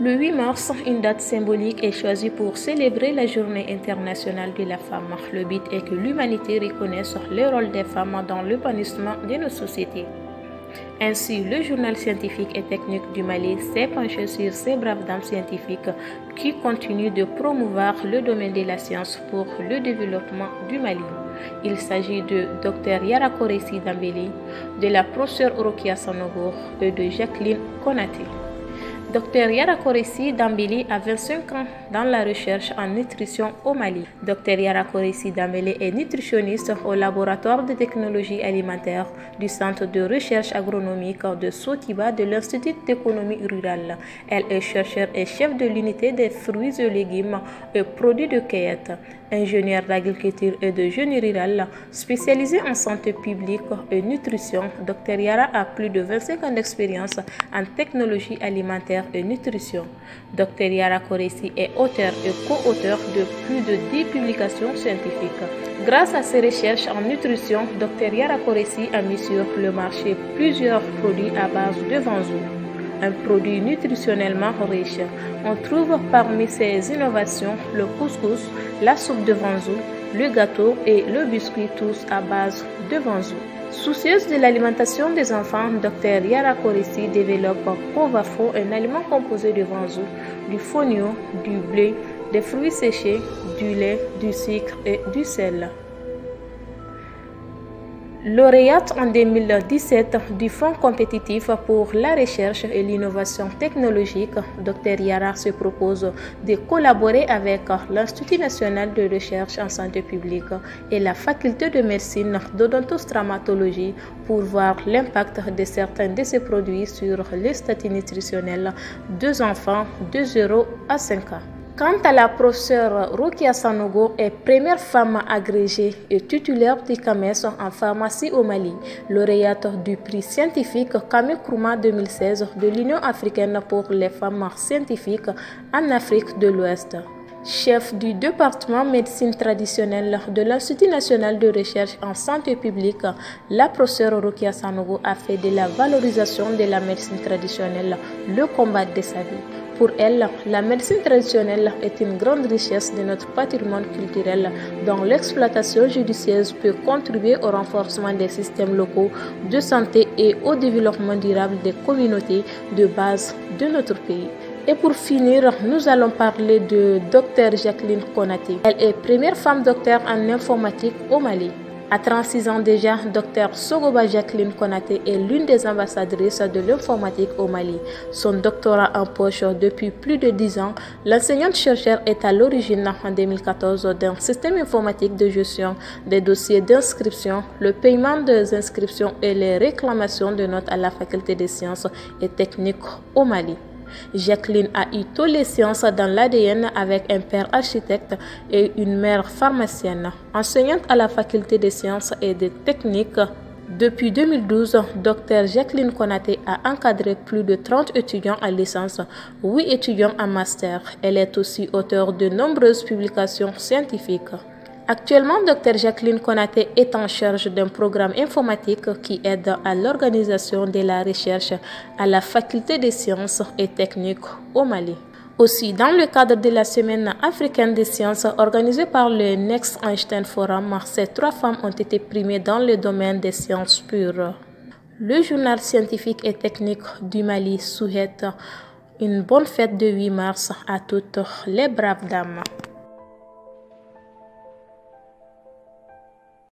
Le 8 mars, une date symbolique est choisie pour célébrer la Journée internationale de la femme. Le but est que l'humanité reconnaisse le rôle des femmes dans l'épanouissement de nos sociétés. Ainsi, le journal scientifique et technique du Mali s'est penché sur ces braves dames scientifiques qui continuent de promouvoir le domaine de la science pour le développement du Mali. Il s'agit de Dr Yara Koressi Dambélé, de la professeure Rokia Sanogo et de Jacqueline Konaté. Dr Yara Koressi Dambélé a 25 ans dans la recherche en nutrition au Mali. Dr Yara Koressi Dambélé est nutritionniste au laboratoire de technologie alimentaire du Centre de recherche agronomique de Sotiba de l'Institut d'économie rurale. Elle est chercheure et chef de l'unité des fruits et légumes et produits de cueillette. Ingénieure d'agriculture et de génie rural, spécialisée en santé publique et nutrition, Dr Yara a plus de 25 ans d'expérience en technologie alimentaire et nutrition. Dr Yara Koressi est auteur et co-auteur de plus de 10 publications scientifiques. Grâce à ses recherches en nutrition, Dr Yara Koressi a mis sur le marché plusieurs produits à base de vanzou, un produit nutritionnellement riche. On trouve parmi ces innovations le couscous, la soupe de vanzou, le gâteau et le biscuit, tous à base de vanzou. Soucieuse de l'alimentation des enfants, Dr Yara Koressi développe Povafo, un aliment composé de vanzou, du fonio, du blé, des fruits séchés, du lait, du sucre et du sel. Lauréate en 2017 du Fonds compétitif pour la recherche et l'innovation technologique, Dr Yara se propose de collaborer avec l'Institut national de recherche en santé publique et la faculté de médecine d'odontostomatologie pour voir l'impact de certains de ces produits sur les statuts nutritionnels des enfants de 0 à 5 ans. Quant à la professeure Rokia Sanogo, est première femme agrégée et titulaire du CAMES en pharmacie au Mali, lauréate du prix scientifique Kwame Nkrumah 2016 de l'Union africaine pour les femmes scientifiques en Afrique de l'Ouest. Chef du département médecine traditionnelle de l'Institut national de recherche en santé publique, la professeure Rokia Sanogo a fait de la valorisation de la médecine traditionnelle le combat de sa vie. Pour elle, la médecine traditionnelle est une grande richesse de notre patrimoine culturel dont l'exploitation judicieuse peut contribuer au renforcement des systèmes locaux de santé et au développement durable des communautés de base de notre pays. Et pour finir, nous allons parler de Dr Jacqueline Konaté. Elle est première femme docteur en informatique au Mali. À 36 ans déjà, Dr Sogoba Jacqueline Konaté est l'une des ambassadrices de l'informatique au Mali. Son doctorat en poche depuis plus de 10 ans, l'enseignante-chercheur est à l'origine en 2014 d'un système informatique de gestion des dossiers d'inscription, le paiement des inscriptions et les réclamations de notes à la faculté des sciences et techniques au Mali. Jacqueline a eu toutes les sciences dans l'ADN avec un père architecte et une mère pharmacienne. Enseignante à la faculté des sciences et des techniques, depuis 2012, Dr Jacqueline Konaté a encadré plus de 30 étudiants en licence, 8 étudiants en master. Elle est aussi auteure de nombreuses publications scientifiques. Actuellement, Dr Jacqueline Konaté est en charge d'un programme informatique qui aide à l'organisation de la recherche à la faculté des sciences et techniques au Mali. Aussi, dans le cadre de la Semaine africaine des sciences organisée par le Next Einstein Forum, ces 3 femmes ont été primées dans le domaine des sciences pures. Le journal scientifique et technique du Mali souhaite une bonne fête de 8 mars à toutes les braves dames.